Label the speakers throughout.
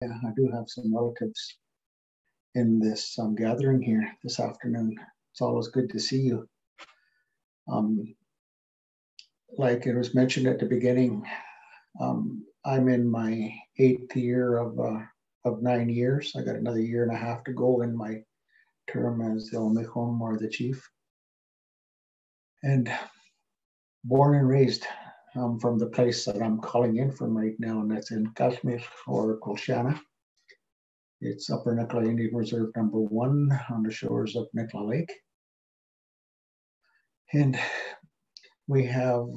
Speaker 1: I do have some relatives in this gathering here this afternoon. It's always good to see you. Like it was mentioned at the beginning, I'm in my 8th year of 9 years. I got another year and a half to go in my term as the Omihom, or the chief. And born and raised from the place that I'm calling in from right now, and that's in Kashmir, or Kolshana. It's Upper Nicola Indian Reserve number 1 on the shores of Nicola Lake. And we have,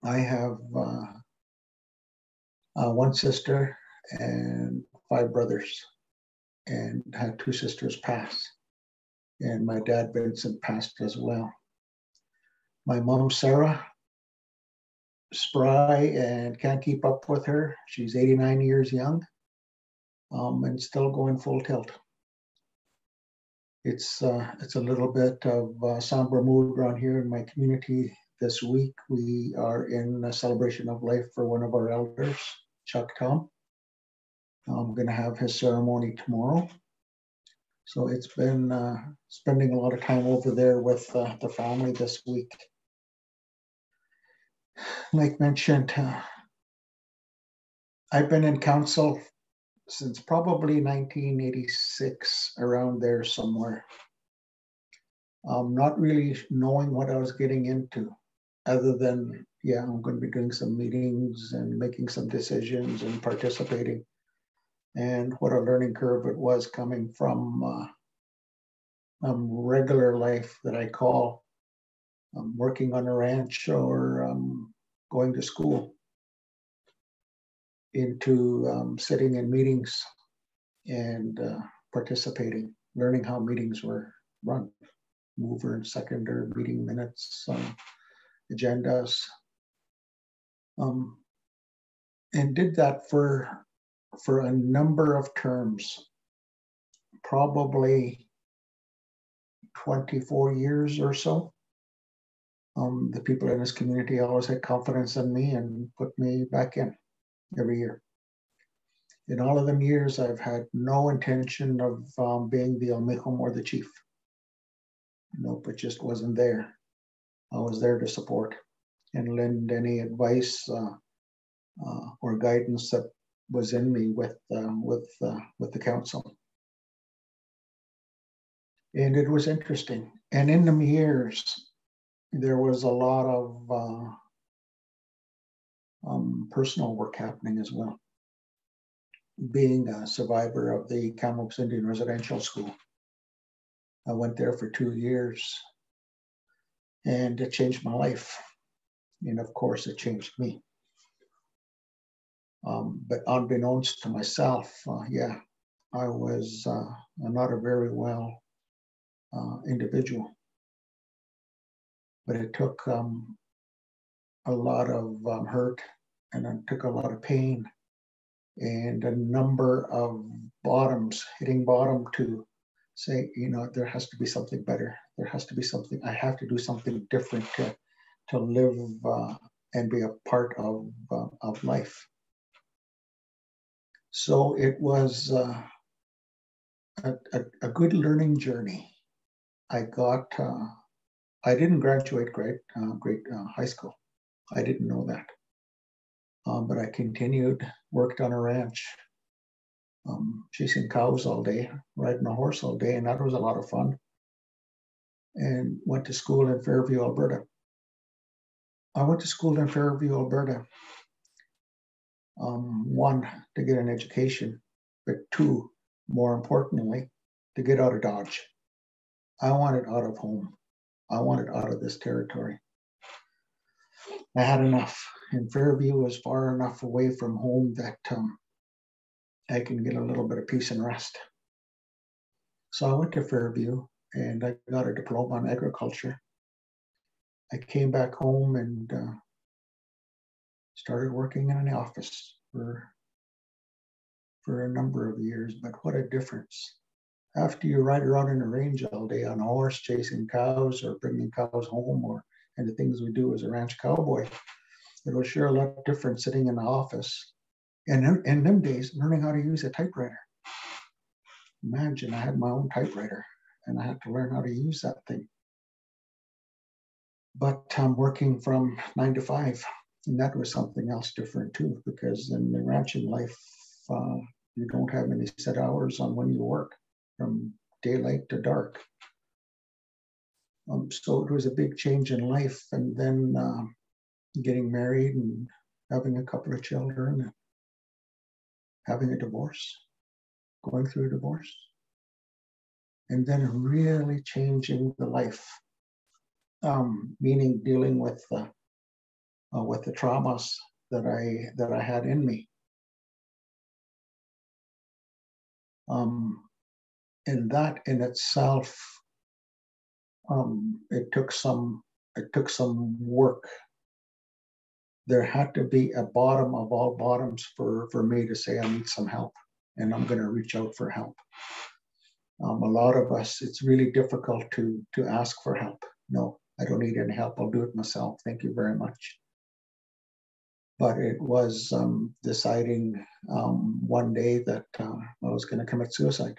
Speaker 1: I have one sister and 5 brothers, and had 2 sisters pass. And my dad, Vincent, passed as well. My mom, Sarah, spry and can't keep up with her. She's 89 years young and still going full tilt. It's a little bit of somber mood around here in my community this week. We are in a celebration of life for one of our elders, Chuck Tom. I'm going to have his ceremony tomorrow. So it's been spending a lot of time over there with the family this week. Like mentioned, I've been in council since probably 1986, around there somewhere. Not really knowing what I was getting into, other than, yeah, I'm going to be doing some meetings and making some decisions and participating. And what a learning curve it was coming from regular life that I call working on a ranch or going to school, into sitting in meetings and participating, learning how meetings were run, mover and seconder, meeting minutes, agendas, and did that for a number of terms, probably 24 years or so. The people in this community always had confidence in me and put me back in every year. In all of them years, I've had no intention of being the Omihom or the chief. Nope, it just wasn't there. I was there to support and lend any advice or guidance that was in me with the council. And it was interesting. And in them years, there was a lot of personal work happening as well. Being a survivor of the Kamloops Indian Residential School, I went there for 2 years, and it changed my life. And of course, it changed me. But unbeknownst to myself, yeah, I was not a very well individual. But it took a lot of hurt, and it took a lot of pain, and a number of bottoms, hitting bottom, to say, you know, there has to be something better. There has to be something, I have to do something different to live and be a part of life. So it was a good learning journey. I didn't graduate high school. I didn't know that. But I continued, worked on a ranch, chasing cows all day, riding a horse all day, and that was a lot of fun. And went to school in Fairview, Alberta. I went to school in Fairview, Alberta, 1, to get an education, but 2, more importantly, to get out of Dodge. I wanted out of home. I wanted out of this territory. I had enough. And Fairview was far enough away from home that I can get a little bit of peace and rest. So I went to Fairview and I got a diploma in agriculture. I came back home and started working in an office for a number of years, but what a difference. After you ride around in the range all day on a horse, chasing cows or bringing cows home, and the things we do as a ranch cowboy, it was sure a lot different sitting in the office And in them days, learning how to use a typewriter. Imagine I had my own typewriter and I had to learn how to use that thing. But I'm working from 9 to 5, and that was something else different too, because in the ranching life, you don't have any set hours on when you work, from daylight to dark. So it was a big change in life, and then getting married and having a couple of children, and having a divorce, going through a divorce, and then really changing the life, meaning dealing with the traumas that I had in me. And that in itself, it took some work. There had to be a bottom of all bottoms for me to say I need some help, and I'm going to reach out for help. A lot of us, it's really difficult to ask for help. No, I don't need any help. I'll do it myself. Thank you very much. But it was deciding one day that I was going to commit suicide.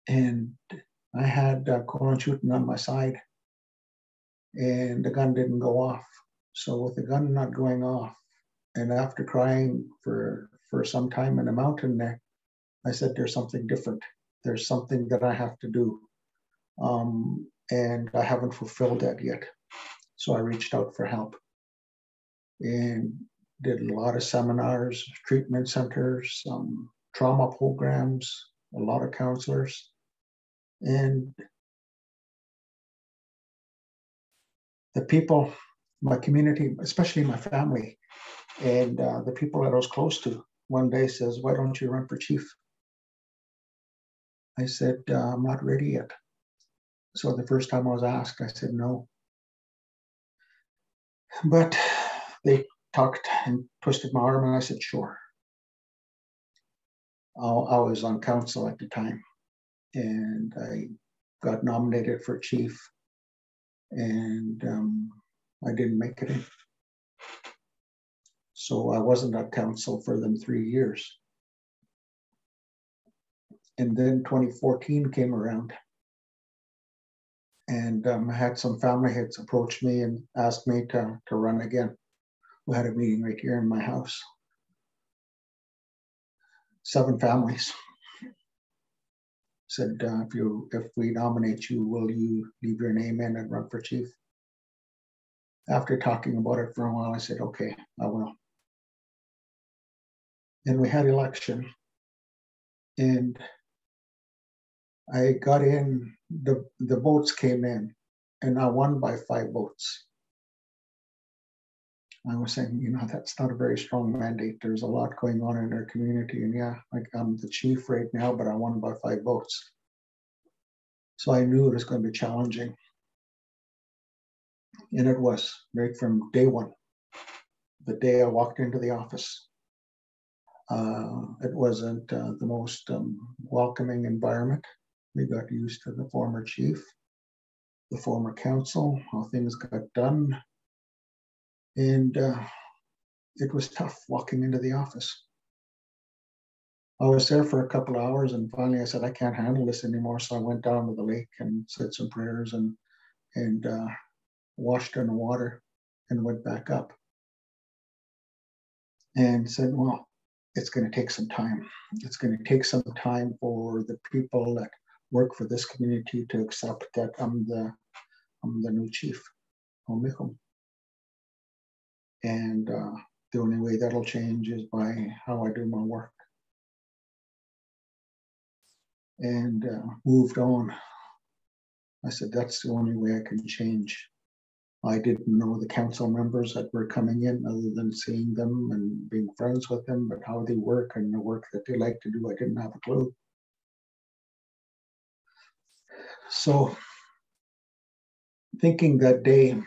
Speaker 1: And I had colon shooting on my side, and the gun didn't go off. So with the gun not going off, and after crying for some time in the mountain there, I said, there's something different. There's something that I have to do. And I haven't fulfilled that yet. So I reached out for help and did a lot of seminars, treatment centers, trauma programs, a lot of counselors. And the people, my community, especially my family, and the people that I was close to, one day says, why don't you run for chief? I said, I'm not ready yet. So the first time I was asked, I said no. But they talked and twisted my arm, and I said, sure. I was on council at the time, and I got nominated for chief, and I didn't make it in. So I wasn't on council for them 3 years. And then 2014 came around, and I had some family heads approach me and asked me to run again. We had a meeting right here in my house. 7 families said, if we nominate you, will you leave your name in and run for chief? After talking about it for a while, I said, okay, I will. And we had election, and I got in, the votes came in, and I won by 5 votes. I was saying, that's not a very strong mandate. There's a lot going on in our community, and yeah, I'm the chief right now, but I won by 5 votes. So I knew it was going to be challenging. And it was, right from day one, the day I walked into the office. It wasn't the most welcoming environment. We got used to the former chief, the former council, how things got done. And it was tough walking into the office. I was there for a couple of hours, and finally I said, I can't handle this anymore. So I went down to the lake and said some prayers and washed in the water and went back up. And said, well, it's going to take some time. It's going to take some time for the people that work for this community to accept that I'm the new chief, Omicom. And the only way that'll change is by how I do my work. And moved on. I said, that's the only way I can change. I didn't know the council members that were coming in other than seeing them and being friends with them, but how they work and the work that they like to do, I didn't have a clue. So thinking that day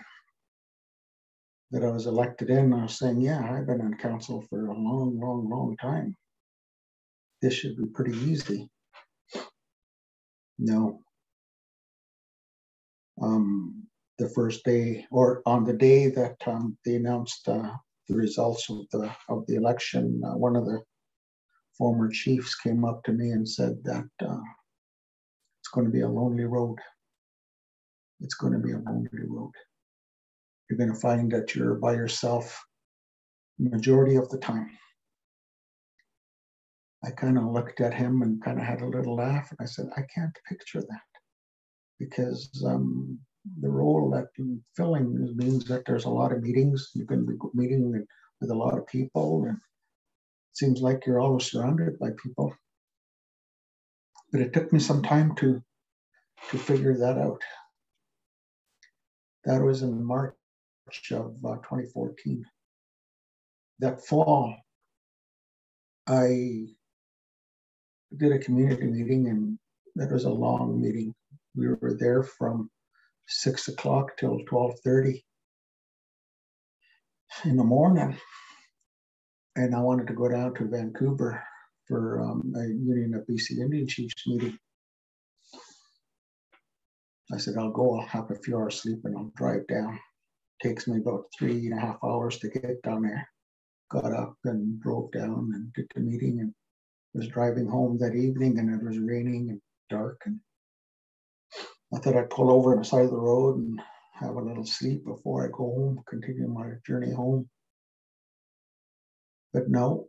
Speaker 1: that I was elected in, I was saying, yeah, I've been on council for a long, long, long time. This should be pretty easy. No. The first day, or on the day that they announced the results of the election, one of the former chiefs came up to me and said that it's going to be a lonely road. It's going to be a lonely road. You're going to find that you're by yourself the majority of the time. I kind of looked at him and kind of had a little laugh, and I said, I can't picture that, because the role that you're filling means that there's a lot of meetings. You're going to be meeting with a lot of people, and it seems like you're always surrounded by people. But it took me some time to figure that out. That was in March of 2014. That fall, I did a community meeting, and that was a long meeting. We were there from 6 o'clock till 12:30 in the morning. And I wanted to go down to Vancouver for a Union of BC Indian Chiefs meeting. I said, I'll go, I'll have a few hours sleep and I'll drive down. Takes me about 3.5 hours to get down there. Got up and drove down and did the meeting, and was driving home that evening, and it was raining and dark, and I thought I'd pull over on the side of the road and have a little sleep before I go home, continue my journey home. But no,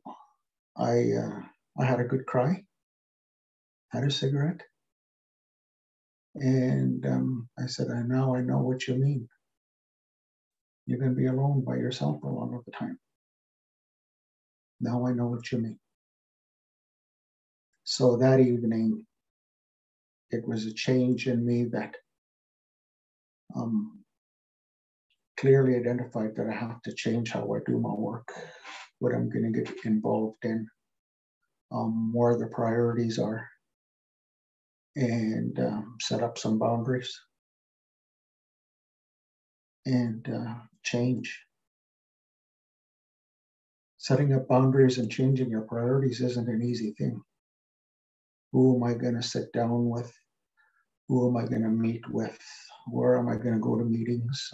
Speaker 1: I had a good cry, had a cigarette, and I said, now I know what you mean. You're going to be alone by yourself a lot of the time. Now I know what you mean. So that evening, it was a change in me that clearly identified that I have to change how I do my work, what I'm going to get involved in, where the priorities are, and set up some boundaries and change. Setting up boundaries and changing your priorities isn't an easy thing. Who am I going to sit down with? Who am I going to meet with? Where am I going to go to meetings?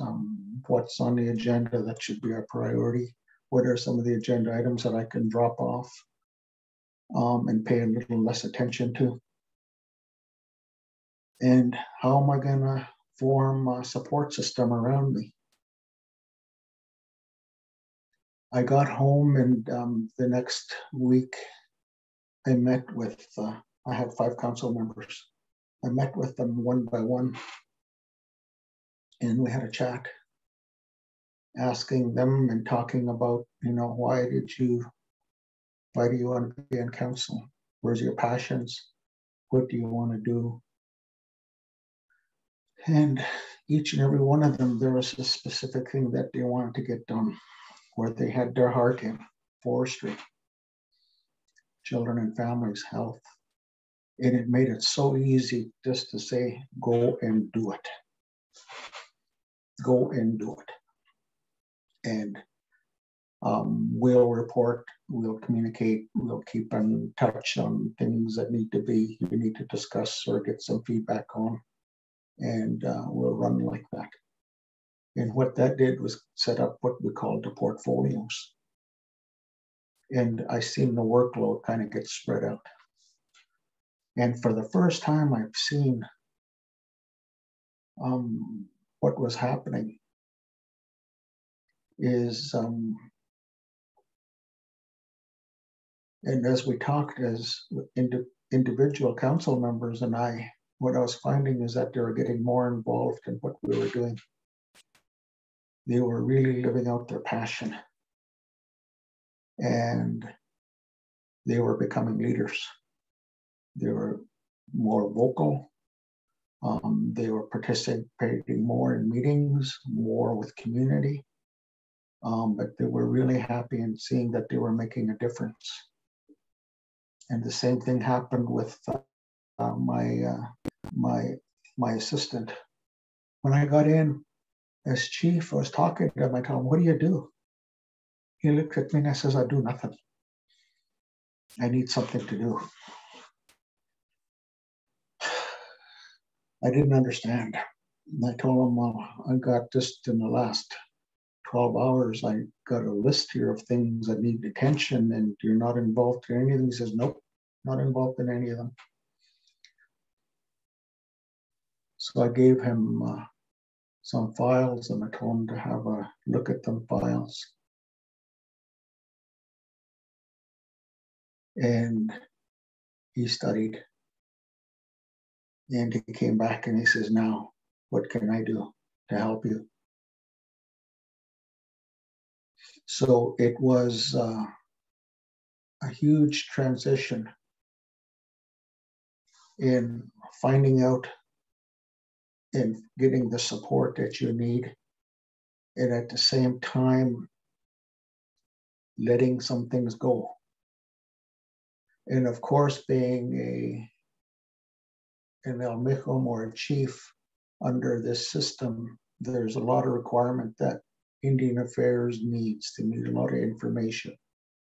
Speaker 1: What's on the agenda that should be a priority? What are some of the agenda items that I can drop off and pay a little less attention to? And how am I going to form a support system around me? I got home, and the next week I met with, I had 5 council members. I met with them one by one, and we had a chat, asking them and talking about, why do you want to be in council? Where's your passions? What do you want to do? And each and every one of them, there was a specific thing that they wanted to get done, where they had their heart in: forestry, children and families, health. And it made it so easy just to say, go and do it. Go and do it. And we'll report, we'll communicate, we'll keep in touch on things that you need to discuss or get some feedback on. And we'll run like that. And what that did was set up what we called the portfolios. And I seen the workload kind of get spread out. And for the first time, I've seen what was happening is, and as we talked as individual council members and what I was finding is that they were getting more involved in what we were doing. They were really living out their passion, and they were becoming leaders. They were more vocal. They were participating more in meetings, more with community. But they were really happy in seeing that they were making a difference. And the same thing happened with my assistant. When I got in as chief, I was talking to him. I told him, "What do you do?" He looked at me and I says, "I do nothing. I need something to do." I didn't understand. And I told him, "Well, I got this in the last 12 hours, I got a list here of things that need attention, and you're not involved in any of them. He says, nope, not involved in any of them. So I gave him some files, and I told him to have a look at them files. And he studied. And he came back and he says, now, what can I do to help you? So it was a huge transition in finding out and getting the support that you need, and at the same time, letting some things go. And of course, being an almejom or a chief under this system, there's a lot of requirement that Indian Affairs needs. They need a lot of information,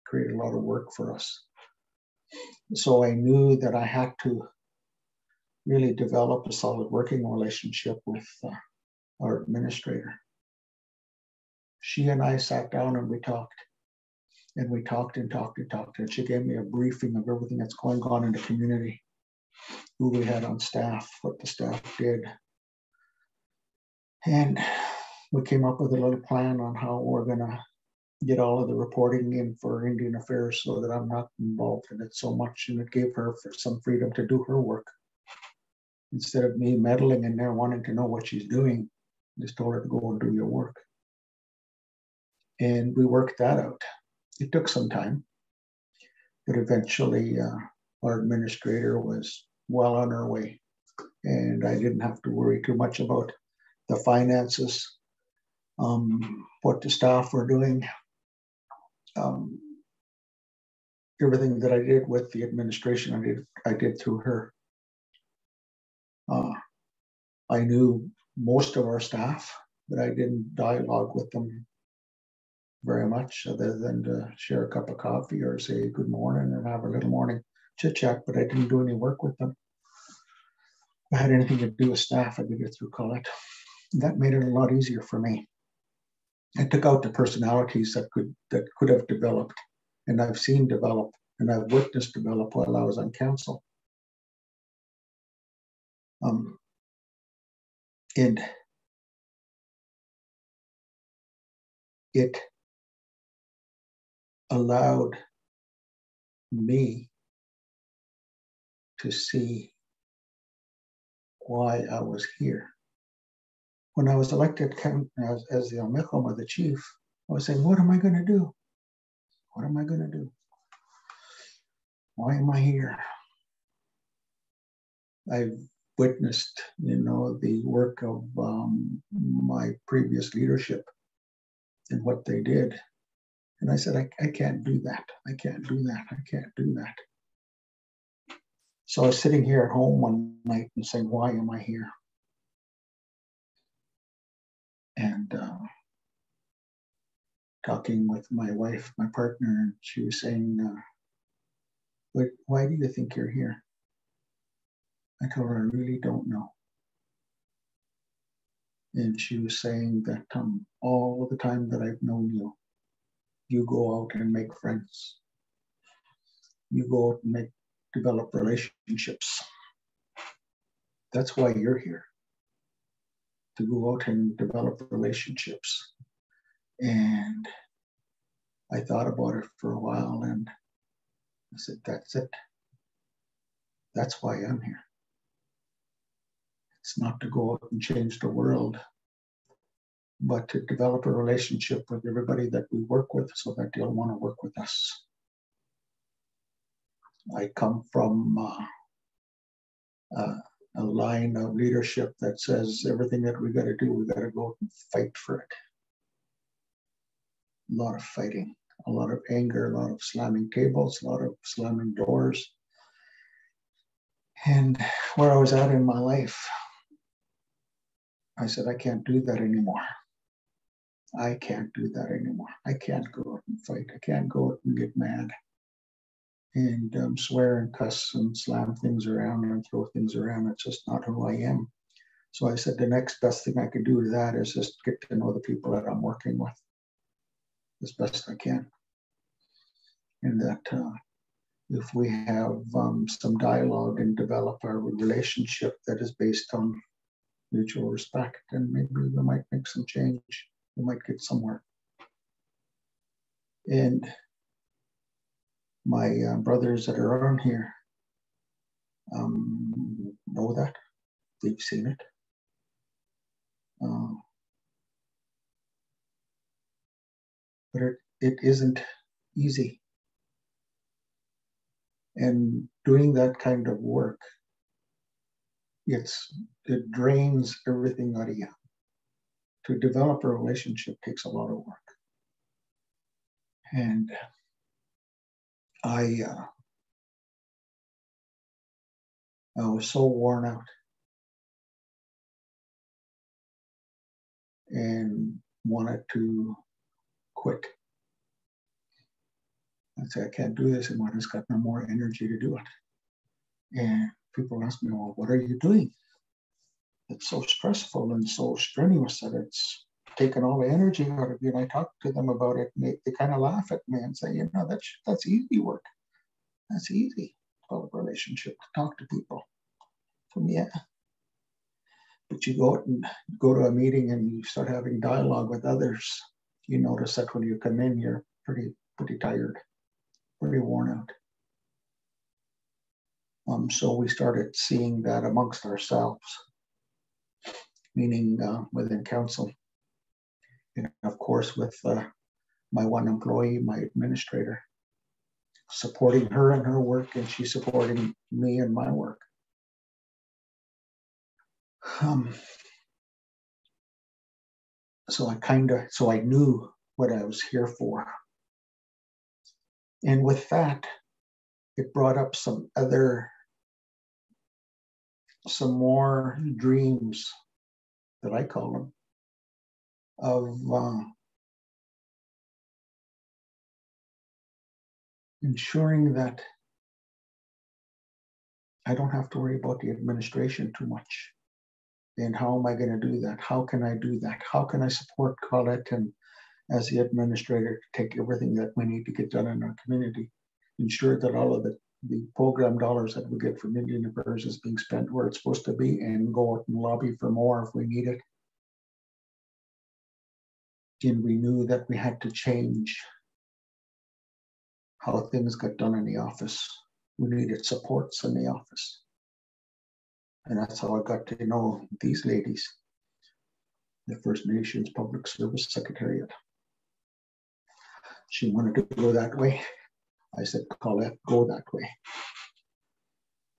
Speaker 1: create a lot of work for us. So I knew that I had to really develop a solid working relationship with our administrator. She and I sat down and we talked. And we talked and talked and talked. And she gave me a briefing of everything that's going on in the community, who we had on staff, what the staff did. And we came up with a little plan on how we're going to get all of the reporting in for Indian Affairs so that I'm not involved in it so much. And it gave her some freedom to do her work. Instead of me meddling in there wanting to know what she's doing, just told her to go and do your work. And we worked that out. It took some time, but eventually our administrator was well on her way, and I didn't have to worry too much about the finances, what the staff were doing. Everything that I did with the administration, I did through her. I knew most of our staff, but I didn't dialogue with them very much, other than to share a cup of coffee or say good morning and have a little morning chit chat, but I didn't do any work with them. If I had anything to do with staff, I did it through Colette. That made it a lot easier for me. I took out the personalities that could have developed, and I've seen develop, and I've witnessed develop while I was on council. And it allowed me to see why I was here. When I was elected as the almejom or the chief, I was saying, what am I going to do? What am I going to do? Why am I here? I've witnessed, the work of my previous leadership and what they did. And I said, I can't do that. I can't do that. I can't do that. So I was sitting here at home one night and saying, why am I here? And talking with my wife, my partner, and she was saying, why do you think you're here? I told her, I really don't know. And she was saying that all the time that I've known you, you go out and make friends. You go out and develop relationships. That's why you're here, to go out and develop relationships. And I thought about it for a while, and I said, that's it. That's why I'm here. It's not to go out and change the world, but to develop a relationship with everybody that we work with so that they'll want to work with us. I come from a line of leadership that says everything that we got to do, we got to go out and fight for it. A lot of fighting, a lot of anger, a lot of slamming tables, a lot of slamming doors. And where I was at in my life, I said, I can't do that anymore. I can't do that anymore. I can't go out and fight. I can't go out and get mad and swear and cuss and slam things around and throw things around. It's just not who I am. So I said, the next best thing I could do to that is just get to know the people that I'm working with. as best I can. And that if we have some dialogue and develop a relationship that is based on mutual respect, then maybe we might make some change. We might get somewhere. And my brothers that are on here know that. They've seen it. But it isn't easy. And doing that kind of work, it drains everything out of you. To develop a relationship takes a lot of work. And I was so worn out and wanted to quit. I'd say, I can't do this anymore. I just got no more energy to do it. And people ask me, well, what are you doing? It's so stressful and so strenuous that it's taken all the energy out of you. And I talk to them about it, and they kind of laugh at me and say, that's easy work. That's easy. Develop a relationship, to talk to people. For me, yeah. But you go out and go to a meeting and you start having dialogue with others, you notice that when you come in, you're pretty tired, pretty worn out. So we started seeing that amongst ourselves, meaning within council. And of course, with my one employee, my administrator, supporting her in her work, and she's supporting me in my work. So I knew what I was here for. And with that, it brought up some more dreams, that I call them, of ensuring that I don't have to worry about the administration too much. And how am I going to do that? How can I do that? How can I support Colette and as the administrator to take everything that we need to get done in our community, ensure that all of the program dollars that we get from Indian Affairs is being spent where it's supposed to be, and go out and lobby for more if we need it. And we knew that we had to change how things got done in the office. We needed supports in the office. And that's how I got to know these ladies, the First Nations Public Service Secretariat. She wanted to go that way. I said, Colette, go that way.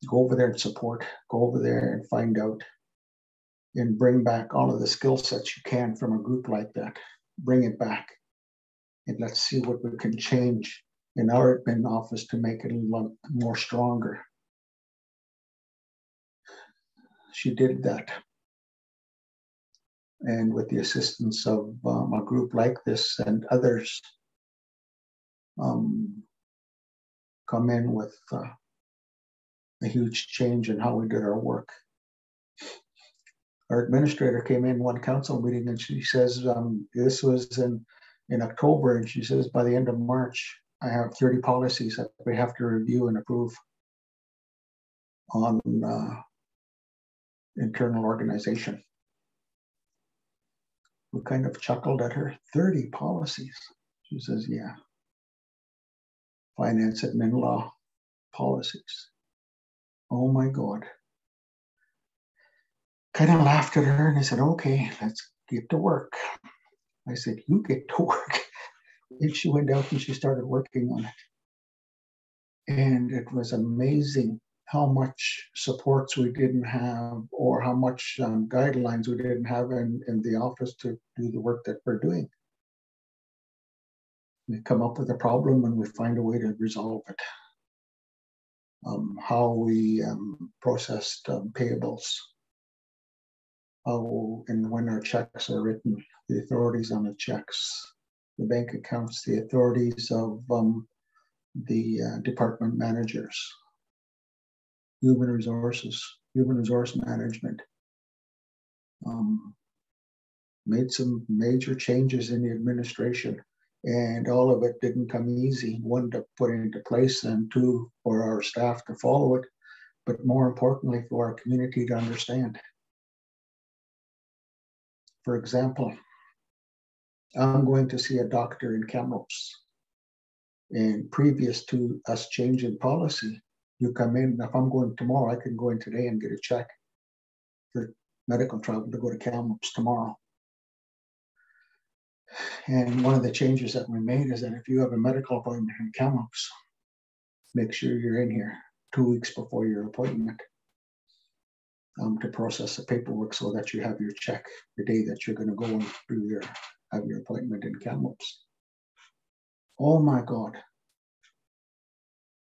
Speaker 1: Go over there and support. Go over there and find out and bring back all of the skill sets you can from a group like that. Bring it back. And let's see what we can change in our admin office to make it a lot more stronger. She did that. And with the assistance of a group like this and others, come in with a huge change in how we did our work. Our administrator came in one council meeting and she says, this was in October, and she says, by the end of March, I have 30 policies that we have to review and approve on internal organization. We kind of chuckled at her, 30 policies. She says, yeah. Finance, admin, law, policies. Oh my God. Kind of laughed at her and I said, okay, let's get to work. I said, you get to work. And she went out and she started working on it. And it was amazing how much supports we didn't have, or how much guidelines we didn't have in the office to do the work that we're doing. We come up with a problem and we find a way to resolve it. How we processed payables, how and when our checks are written, the authorities on the checks, the bank accounts, the authorities of the department managers, human resource management. Made some major changes in the administration And all of it didn't come easy. One, to put into place, and two, for our staff to follow it, but more importantly, for our community to understand. For example, I'm going to see a doctor in Kamloops. And previous to us changing policy, you come in, if I'm going tomorrow, I can go in today and get a check for medical travel to go to Kamloops tomorrow. And one of the changes that we made is that if you have a medical appointment in Kamloops, make sure you're in here 2 weeks before your appointment to process the paperwork so that you have your check the day that you're going to go and have your appointment in Kamloops. Oh my God.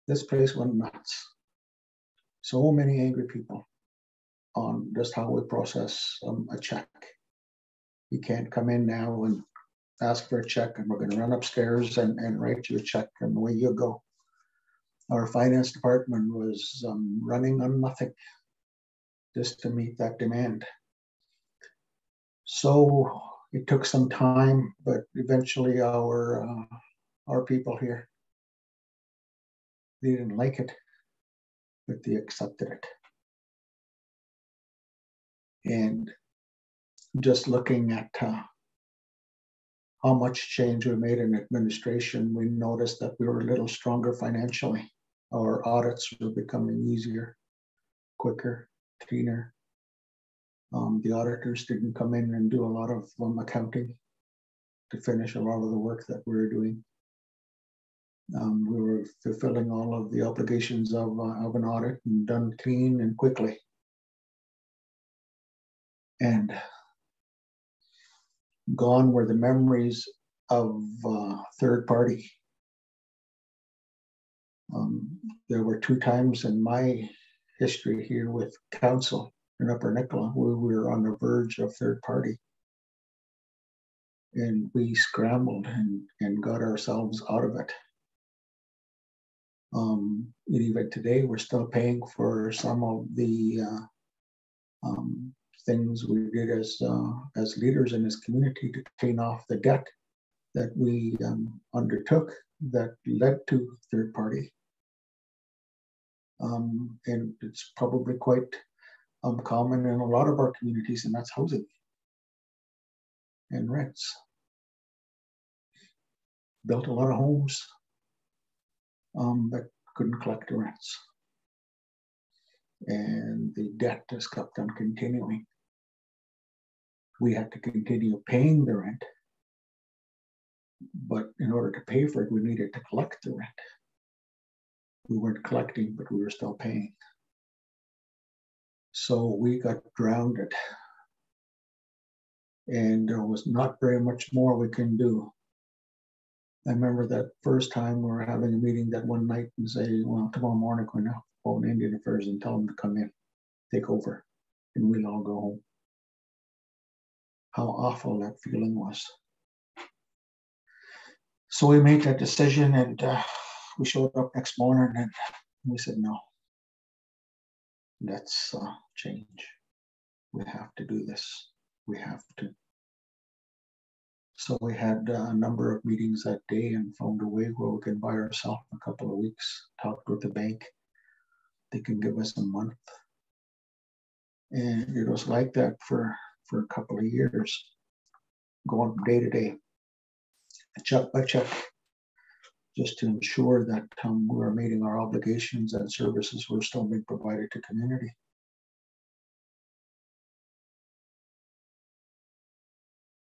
Speaker 1: This place went nuts. So many angry people on just how we process a check. You can't come in now and ask for a check, and we're going to run upstairs and write you a check, and away you go. Our finance department was running on nothing just to meet that demand. So it took some time, but eventually our people here, they didn't like it, but they accepted it. And just looking at how much change we made in administration, we noticed that we were a little stronger financially. Our audits were becoming easier, quicker, cleaner. The auditors didn't come in and do a lot of accounting to finish a lot of the work that we were doing. We were fulfilling all of the obligations of an audit, and done clean and quickly. And gone were the memories of third party. There were 2 times in my history here with council in Upper Nicola where we were on the verge of third party. And we scrambled and got ourselves out of it. And even today, we're still paying for some of the things we did as leaders in this community to clean off the debt that we undertook that led to third party. And it's probably quite common in a lot of our communities, and that's housing and rents. Built a lot of homes that couldn't collect the rents. And the debt just kept on continuing. We had to continue paying the rent, but in order to pay for it, we needed to collect the rent. We weren't collecting, but we were still paying. So we got drowned, and there was not very much more we can do. I remember that first time we were having a meeting that one night and say, well, tomorrow morning we're going to phone Indian Affairs and tell them to come in, take over, and we'll all go home. How awful that feeling was. So we made that decision, and we showed up next morning and we said, no, let's change. We have to do this. We have to. So we had a number of meetings that day and found a way where we can buy ourselves a couple of weeks, talked with the bank. They can give us a month. And it was like that for a couple of years, going from day to day, check by check, just to ensure that we were meeting our obligations and services were still being provided to community.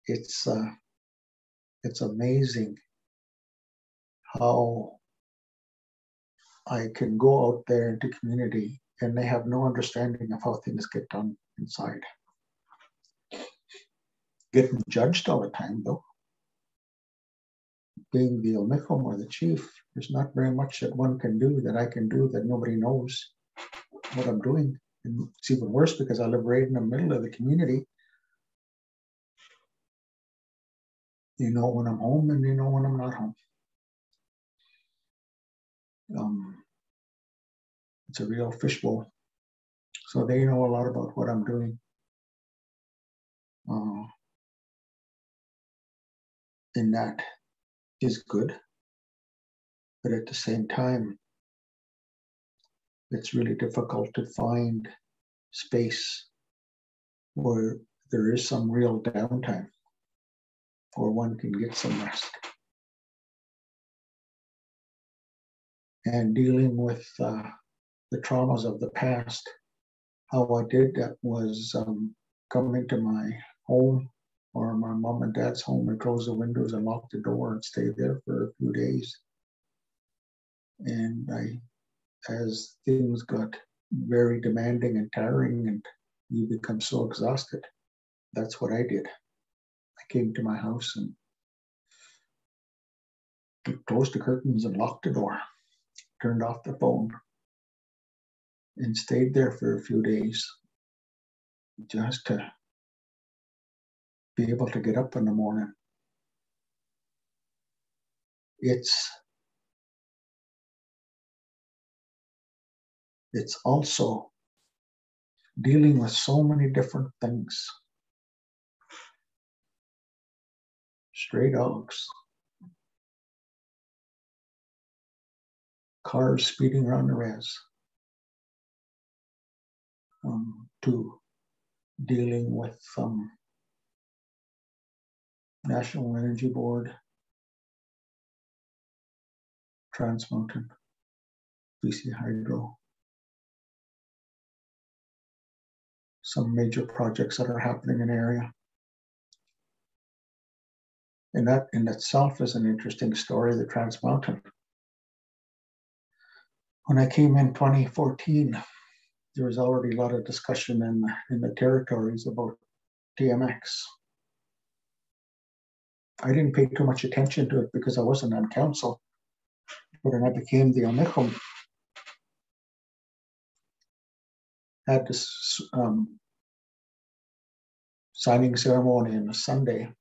Speaker 1: It's amazing how I can go out there into community and they have no understanding of how things get done inside. Getting judged all the time, though. Being the Omicom or the chief, there's not very much that one can do that I can do that nobody knows what I'm doing. And it's even worse because I live right in the middle of the community. You know when I'm home and you know when I'm not home. It's a real fishbowl. So they know a lot about what I'm doing. In that is good, but at the same time, it's really difficult to find space where there is some real downtime, or one can get some rest. And dealing with the traumas of the past, how I did that was coming to my home or my mom and dad's home and close the windows and lock the door and stay there for a few days. And as things got very demanding and tiring and you become so exhausted, that's what I did. I came to my house and closed the curtains and locked the door, turned off the phone, and stayed there for a few days just to be able to get up in the morning. It's also dealing with so many different things. Stray dogs, cars speeding around the res, to dealing with National Energy Board, Trans Mountain, BC Hydro, some major projects that are happening in the area. And that in itself is an interesting story, the Trans Mountain. When I came in 2014, there was already a lot of discussion in the territories about TMX. I didn't pay too much attention to it because I wasn't on council. But when I became the Omicron, had this signing ceremony on a Sunday,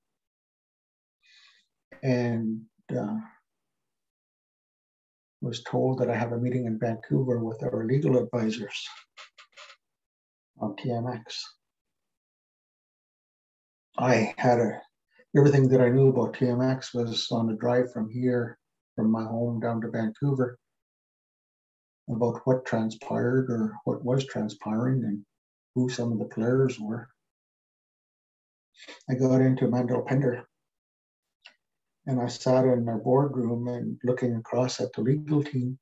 Speaker 1: and was told that I have a meeting in Vancouver with our legal advisors on TMX. I had everything that I knew about TMX was on the drive from here, from my home down to Vancouver, about what transpired or what was transpiring and who some of the players were. I got into Mandel Pender and I sat in our boardroom and looking across at the legal team.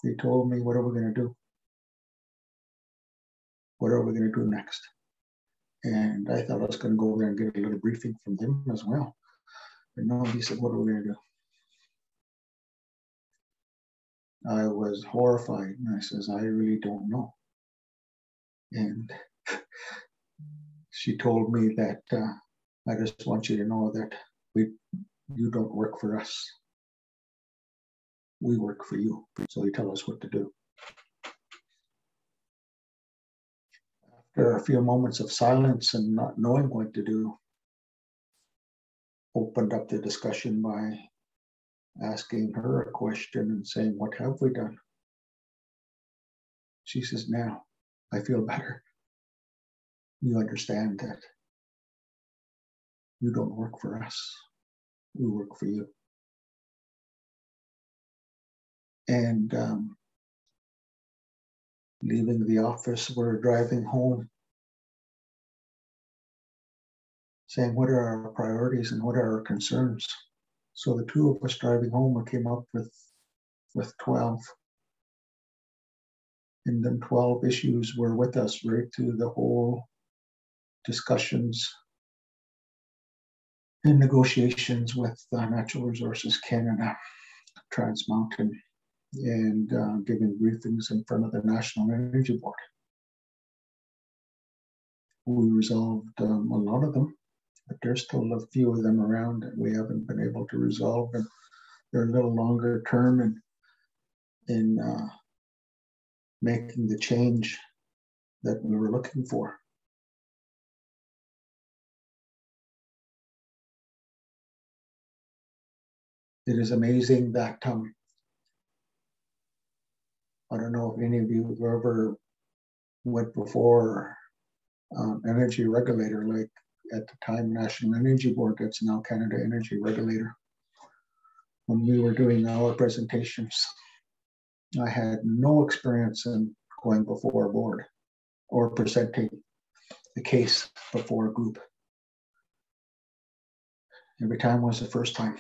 Speaker 1: They told me, what are we going to do? What are we going to do next? And I thought I was going to go there and get a little briefing from them as well. But no, he said, what are we going to do? I was horrified. And I says, I really don't know. And she told me that I just want you to know that you don't work for us. We work for you. So you tell us what to do. After a few moments of silence and not knowing what to do, opened up the discussion by asking her a question and saying, what have we done? She says, now I feel better. You understand that you don't work for us. We work for you. And leaving the office, we're driving home, saying, what are our priorities and what are our concerns? So the two of us driving home, we came up with 12. And then 12 issues were with us right through the whole discussions and negotiations with Natural Resources Canada, Trans Mountain, and giving briefings in front of the National Energy Board. We resolved a lot of them, but there's still a few of them around that we haven't been able to resolve, and they're a little longer term in making the change that we were looking for. It is amazing that I don't know if any of you have ever went before energy regulator, like at the time National Energy Board, that's now Canada Energy Regulator. when we were doing our presentations. I had no experience in going before a board or presenting the case before a group. Every time was the first time.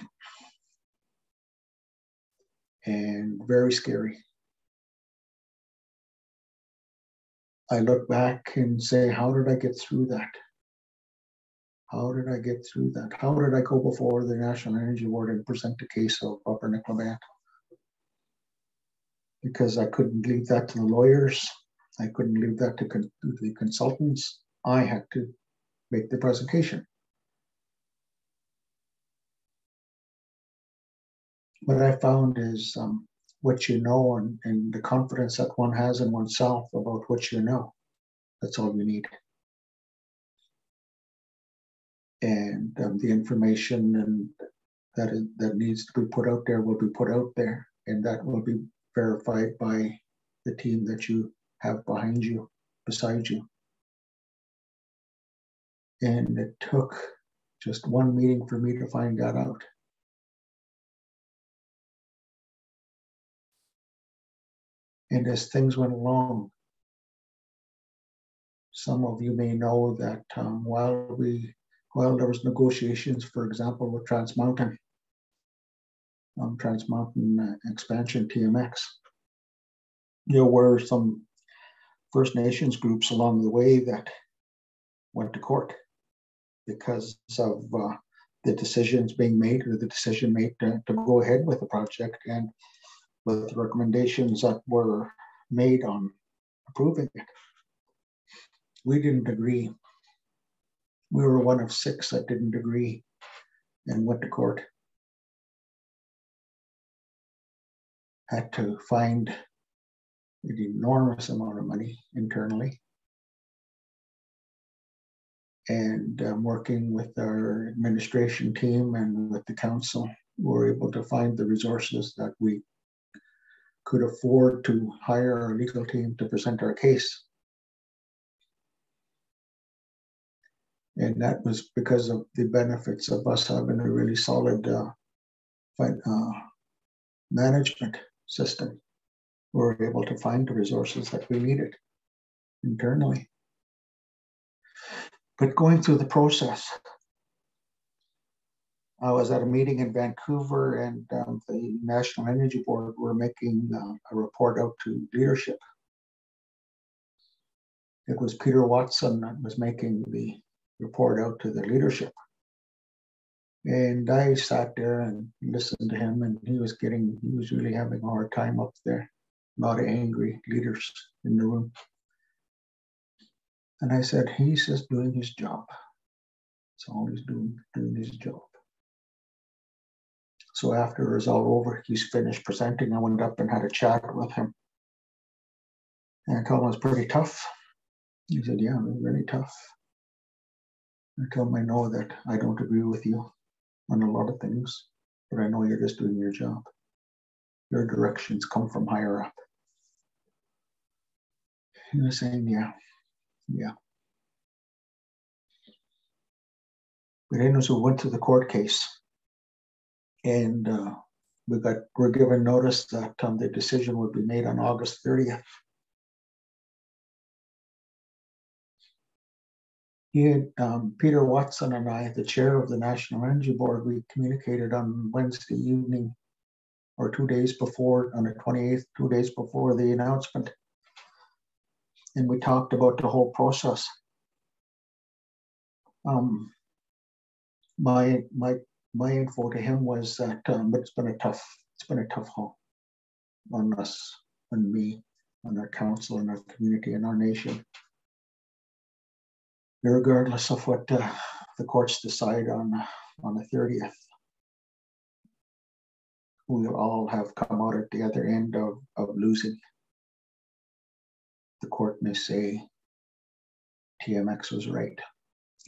Speaker 1: And very scary. I look back and say, how did I get through that? How did I get through that? How did I go before the National Energy Board and present the case of Upper Nicola Band? Because I couldn't leave that to the lawyers. I couldn't leave that to the consultants. I had to make the presentation. What I found is what you know and the confidence that one has in oneself about what you know. That's all you need. And the information that needs to be put out there will be put out there, and that will be verified by the team that you have behind you, beside you. And it took just one meeting for me to find that out. And as things went along, some of you may know that while there was negotiations, for example, with Trans Mountain Expansion, TMX, there were some First Nations groups along the way that went to court because of the decisions being made, or the decision made to go ahead with the project, and with the recommendations that were made on approving it. We didn't agree. We were one of 6 that didn't agree and went to court. Had to find an enormous amount of money internally. And working with our administration team and with the council, we were able to find the resources that we could afford to hire our legal team to present our case. And that was because of the benefits of us having a really solid management system. We were able to find the resources that we needed internally. But going through the process, I was at a meeting in Vancouver, and the National Energy Board were making a report out to leadership. It was Peter Watson that was making the report out to the leadership. And I sat there and listened to him, and he was really having a hard time up there. A lot of angry leaders in the room. And I said, he's just doing his job. That's all he's doing his job. So after it was all over, he's finished presenting, I went up and had a chat with him. And I told him it was pretty tough. He said, yeah, it was really tough. I told him, I know that I don't agree with you on a lot of things, but I know you're just doing your job. Your directions come from higher up. He was saying, yeah. But anyways, we went to the court case, and we're given notice that the decision would be made on August 30th. He had, Peter Watson and I, the chair of the National Energy Board, we communicated on Wednesday evening, or 2 days before, on the 28th, 2 days before the announcement. And we talked about the whole process. My info to him was that it's been a tough haul on us, on me, on our council, and our community, and our nation. Regardless of what the courts decide on the 30th, we will all have come out at the other end of losing. The court may say TMX was right,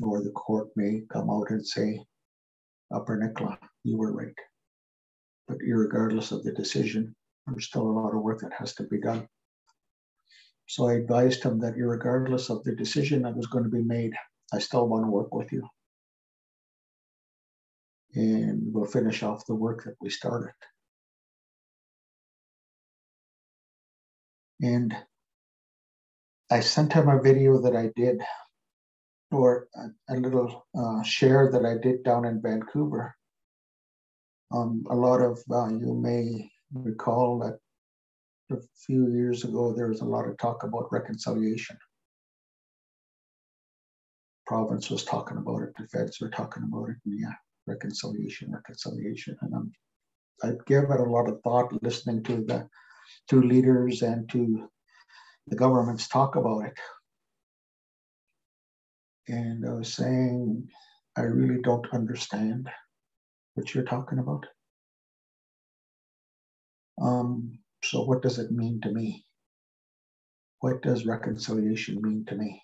Speaker 1: or the court may come out and say, Upper Nicola, you were right. But irregardless of the decision, there's still a lot of work that has to be done. So I advised him that irregardless of the decision that was going to be made, I still want to work with you. and we'll finish off the work that we started. And I sent him a video that I did, or a little share that I did down in Vancouver. A lot of you may recall that a few years ago, there was a lot of talk about reconciliation. Province was talking about it, the feds were talking about it, and yeah, reconciliation. And I gave it a lot of thought listening to the two leaders and to the governments talk about it. And I was saying, I really don't understand what you're talking about. So what does it mean to me? What does reconciliation mean to me?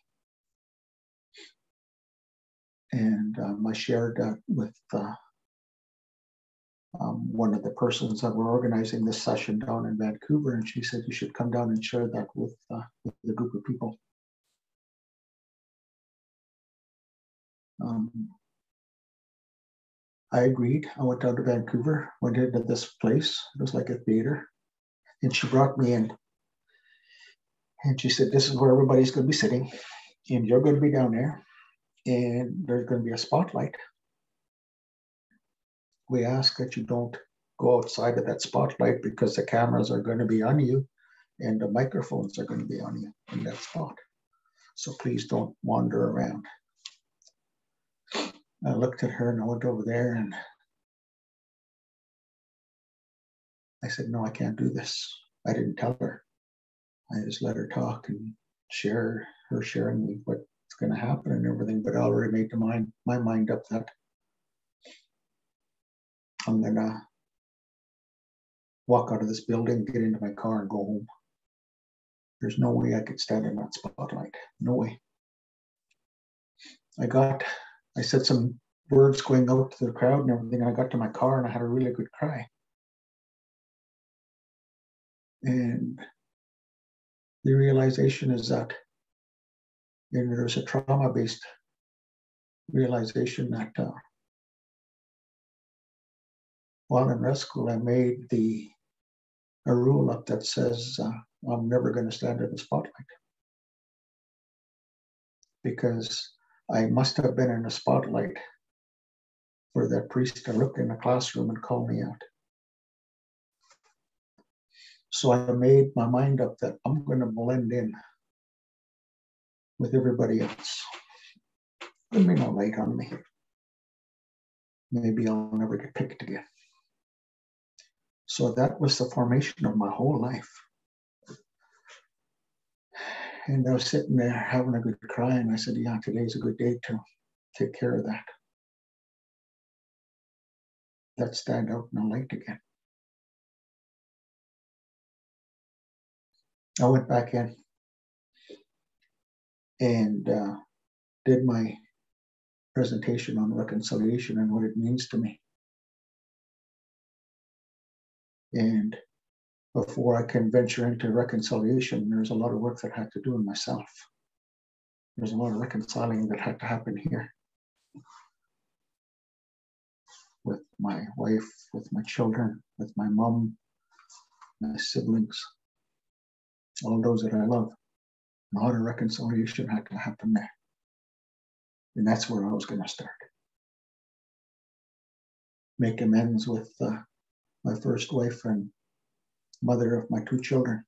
Speaker 1: And I shared that with one of the persons that were organizing this session down in Vancouver, and she said you should come down and share that with the group of people. I agreed. I went down to Vancouver, went into this place. It was like a theater. And she brought me in. And she said, this is where everybody's going to be sitting. And you're going to be down there. And there's going to be a spotlight. We ask that you don't go outside of that spotlight because the cameras are going to be on you and the microphones are going to be on you in that spot. So please don't wander around. I looked at her and I went over there and I said, no, I can't do this. I didn't tell her. I just let her talk and share her sharing me what's going to happen and everything. But I already made my mind up that I'm going to walk out of this building, get into my car and go home. There's no way I could stand in that spotlight. No way. I said some words going out to the crowd and everything. And I got to my car and I had a really good cry. And the realization is that there's a trauma-based realization that while in rescue, I made a rule up that says I'm never going to stand in the spotlight because I must have been in a spotlight for that priest to look in the classroom and call me out. So I made my mind up that I'm going to blend in with everybody else. There'll be no light on me. Maybe I'll never get picked again. So that was the formation of my whole life. And I was sitting there having a good cry, and I said, yeah, today's a good day to take care of that. Let's stand out in the light again. I went back in and did my presentation on reconciliation and what it means to me. And before I can venture into reconciliation, there's a lot of work that I had to do in myself. There's a lot of reconciling that had to happen here with my wife, with my children, with my mom, my siblings, all those that I love. A lot of reconciliation had to happen there. And that's where I was going to start. Make amends with my first wife and mother of my two children.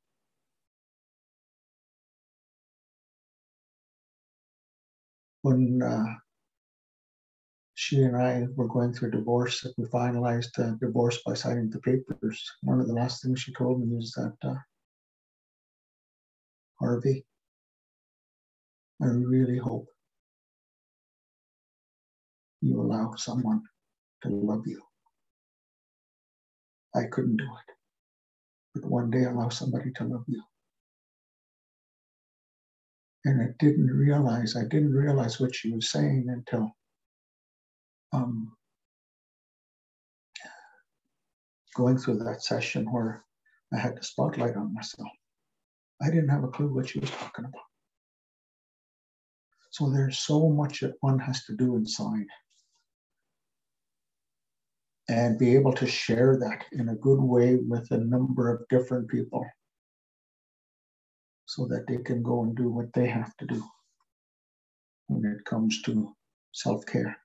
Speaker 1: When she and I were going through a divorce, we finalized a divorce by signing the papers. One of the last things she told me is that, Harvey, I really hope you allow someone to love you. I couldn't do it, but one day allow somebody to love you. And I didn't realize what she was saying until going through that session where I had the spotlight on myself. I didn't have a clue what she was talking about. So there's so much that one has to do inside and be able to share that in a good way with a number of different people so that they can go and do what they have to do when it comes to self-care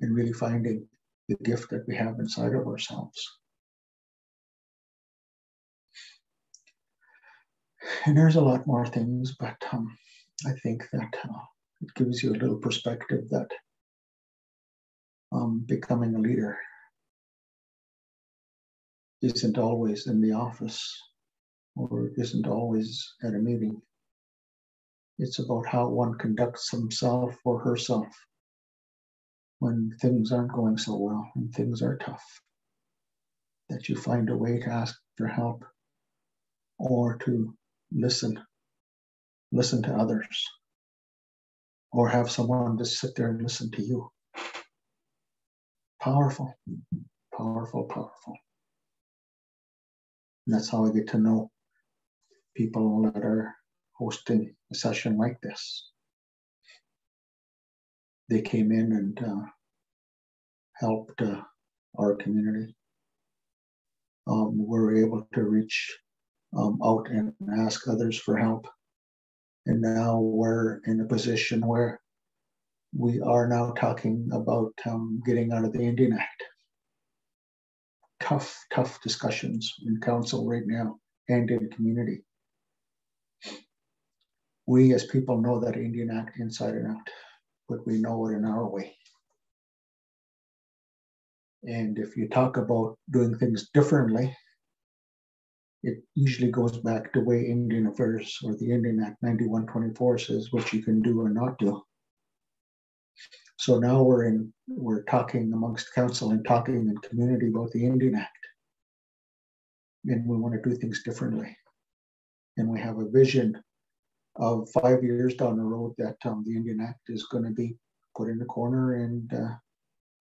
Speaker 1: and really finding the gift that we have inside of ourselves. And there's a lot more things, but I think that it gives you a little perspective that becoming a leader isn't always in the office or isn't always at a meeting. It's about how one conducts himself or herself when things aren't going so well, when things are tough, that you find a way to ask for help or to listen to others, or have someone just sit there and listen to you. Powerful, powerful, powerful. And that's how I get to know people that are hosting a session like this. They came in and helped our community. We were able to reach out and ask others for help. And now we're in a position where we are now talking about getting out of the Indian Act. Tough discussions in council right now and in community. We as people know that Indian Act inside and out, but we know it in our way. And if you talk about doing things differently, it usually goes back to the way Indian Affairs or the Indian Act 9124 says what you can do or not do. So now we're talking amongst council and talking in community about the Indian Act. And we want to do things differently. And we have a vision of 5 years down the road that the Indian Act is going to be put in the corner and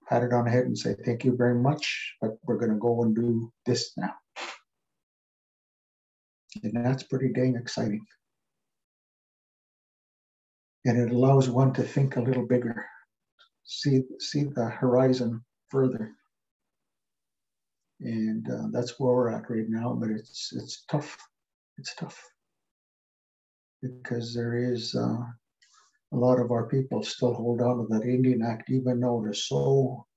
Speaker 1: pat it on the head and say, thank you very much, but we're going to go and do this now. And that's pretty dang exciting. And it allows one to think a little bigger, see the horizon further. And that's where we're at right now, but it's tough. It's tough. Because there is a lot of our people still hold on to that Indian Act, even though it is so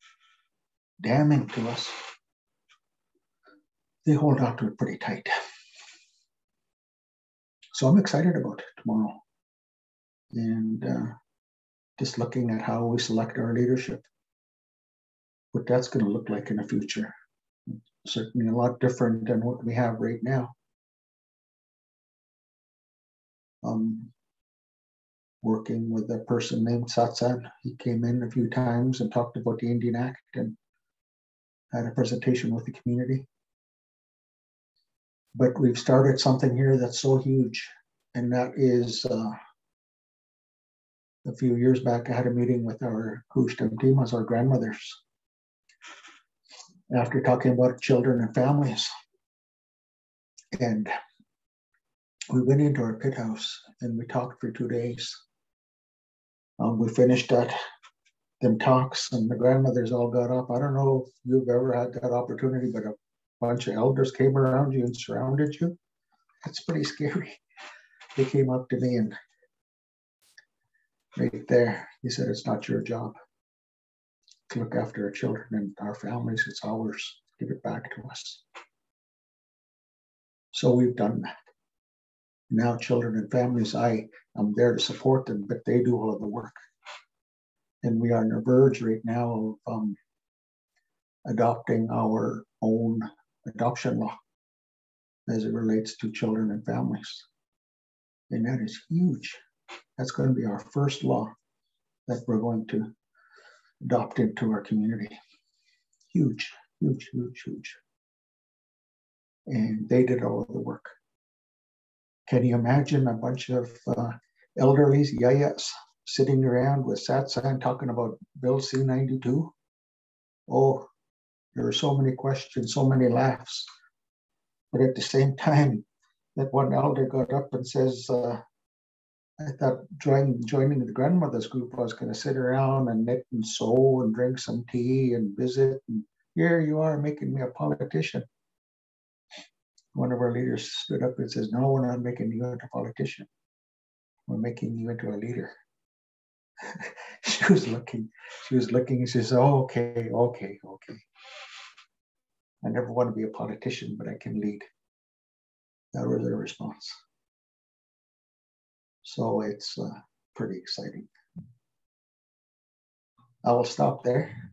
Speaker 1: damning to us. They hold on to it pretty tight. So I'm excited about it tomorrow. And just looking at how we select our leadership, what that's going to look like in the future. Certainly a lot different than what we have right now. Working with a person named Satsan. He came in a few times and talked about the Indian Act and had a presentation with the community. But we've started something here that's so huge, and that is a few years back I had a meeting with our Kustam team as our grandmothers. After talking about children and families. And we went into our pit house and we talked for 2 days. We finished them talks and the grandmothers all got up. I don't know if you've ever had that opportunity, but a bunch of elders came around you and surrounded you. That's pretty scary. They came up to me and right there, he said, it's not your job to look after our children and our families. It's ours. Give it back to us. So we've done that. Now children and families, I'm there to support them, but they do all of the work. And we are on the verge right now of adopting our own adoption law as it relates to children and families. And that is huge. That's going to be our first law that we're going to adopt into our community. Huge, huge, huge, huge. And they did all of the work. Can you imagine a bunch of elderlies, yayas, sitting around with Satsan talking about Bill C-92? Oh, there are so many questions, so many laughs. But at the same time, that one elder got up and says, I thought joining the grandmother's group, I was going to sit around and knit and sew and drink some tea and visit. And here you are making me a politician. One of our leaders stood up and says, no, we're not making you into a politician. We're making you into a leader. She was looking and she says, oh, okay. I never want to be a politician, but I can lead. That was their response. So it's pretty exciting. I will stop there.